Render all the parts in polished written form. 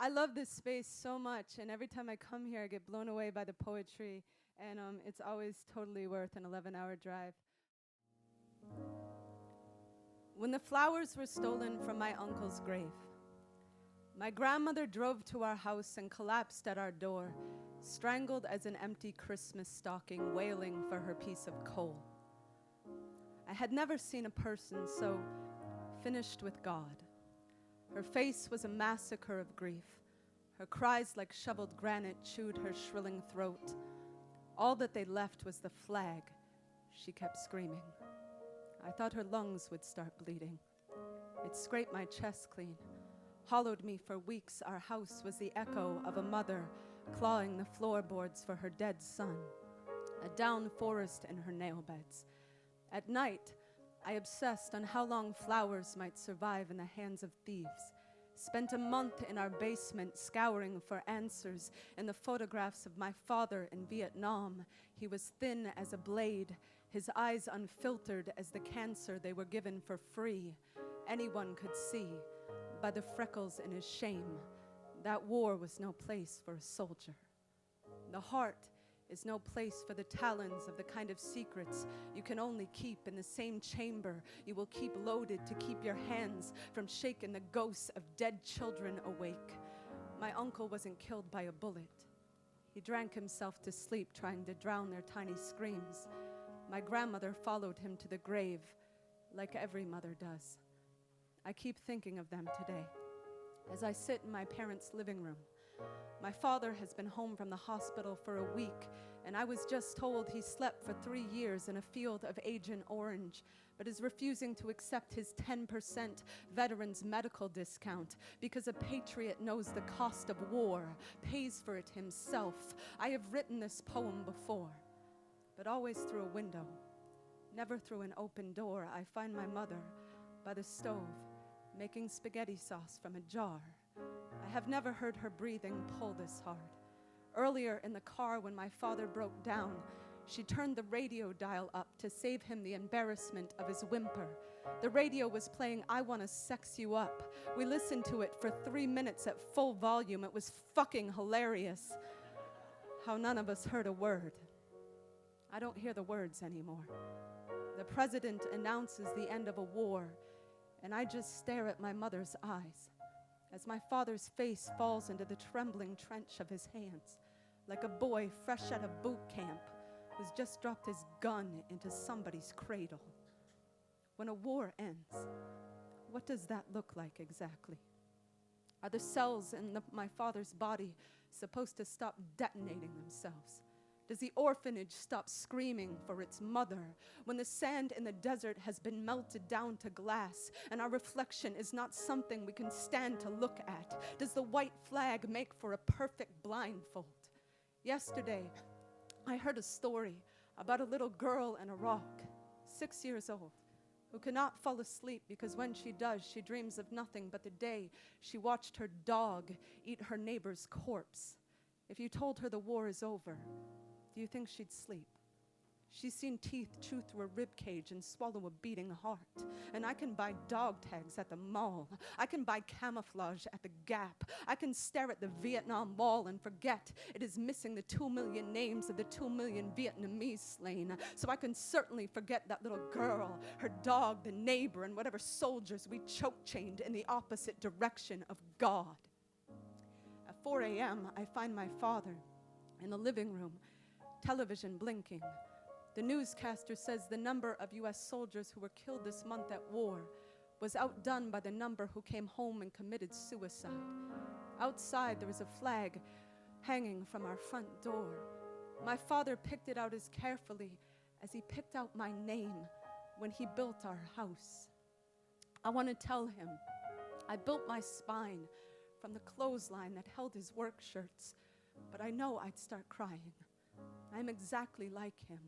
I love this space so much, and every time I come here, I get blown away by the poetry, and it's always totally worth an 11-hour drive. When the flowers were stolen from my uncle's grave, my grandmother drove to our house and collapsed at our door, strangled as an empty Christmas stocking, wailing for her piece of coal. I had never seen a person so finished with God. Her face was a massacre of grief. Her cries like shoveled granite chewed her shrilling throat. All that they left was the flag, she kept screaming. I thought her lungs would start bleeding. It scraped my chest clean, hollowed me for weeks. Our house was the echo of a mother clawing the floorboards for her dead son, a down forest in her nail beds. At night, I obsessed on how long flowers might survive in the hands of thieves. Spent a month in our basement scouring for answers in the photographs of my father in Vietnam. He was thin as a blade, his eyes unfiltered as the cancer they were given for free. Anyone could see by the freckles in his shame that war was no place for a soldier. The heart is no place for the talons of the kind of secrets you can only keep in the same chamber you will keep loaded to keep your hands from shaking the ghosts of dead children awake. My uncle wasn't killed by a bullet. He drank himself to sleep trying to drown their tiny screams. My grandmother followed him to the grave like every mother does. I keep thinking of them today as I sit in my parents' living room. My father has been home from the hospital for a week, and I was just told he slept for 3 years in a field of Agent Orange, but is refusing to accept his 10% veterans medical discount because a patriot knows the cost of war, pays for it himself. I have written this poem before, but always through a window, never through an open door. I find my mother by the stove, making spaghetti sauce from a jar. I have never heard her breathing pull this hard. Earlier in the car when my father broke down, she turned the radio dial up to save him the embarrassment of his whimper. The radio was playing I Wanna Sex You Up. We listened to it for 3 minutes at full volume. It was fucking hilarious. How none of us heard a word. I don't hear the words anymore. The president announces the end of a war, and I just stare at my mother's eyes as my father's face falls into the trembling trench of his hands, like a boy fresh out of boot camp who's just dropped his gun into somebody's cradle. When a war ends, what does that look like exactly? Are the cells in my father's body supposed to stop detonating themselves? Does the orphanage stop screaming for its mother when the sand in the desert has been melted down to glass and our reflection is not something we can stand to look at? Does the white flag make for a perfect blindfold? Yesterday, I heard a story about a little girl in Iraq, 6 years old, who cannot fall asleep because when she does, she dreams of nothing but the day she watched her dog eat her neighbor's corpse. If you told her the war is over, do you think she'd sleep? She's seen teeth chew through a rib cage and swallow a beating heart. And I can buy dog tags at the mall. I can buy camouflage at the Gap. I can stare at the Vietnam Wall and forget it is missing the 2 million names of the 2 million Vietnamese slain. So I can certainly forget that little girl, her dog, the neighbor, and whatever soldiers we choke-chained in the opposite direction of God. At 4 a.m., I find my father in the living room, television blinking. The newscaster says the number of U.S. soldiers who were killed this month at war was outdone by the number who came home and committed suicide. Outside, there was a flag hanging from our front door. My father picked it out as carefully as he picked out my name when he built our house. I want to tell him, I built my spine from the clothesline that held his work shirts, but I know I'd start crying. I'm exactly like him.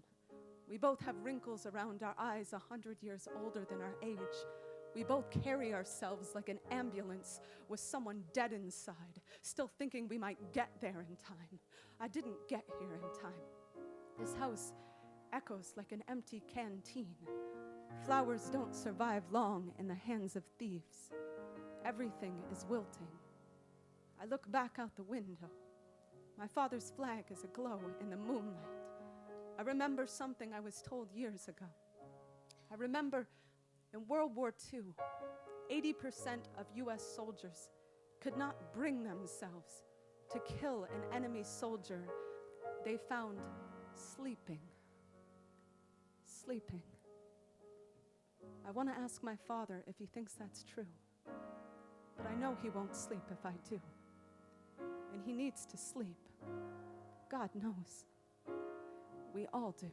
We both have wrinkles around our eyes 100 years older than our age. We both carry ourselves like an ambulance with someone dead inside, still thinking we might get there in time. I didn't get here in time. This house echoes like an empty canteen. Flowers don't survive long in the hands of thieves. Everything is wilting. I look back out the window. My father's flag is aglow in the moonlight. I remember something I was told years ago. I remember in World War II, 80% of US soldiers could not bring themselves to kill an enemy soldier they found sleeping. Sleeping. I want to ask my father if he thinks that's true. But I know he won't sleep if I do. And he needs to sleep. God knows. We all do.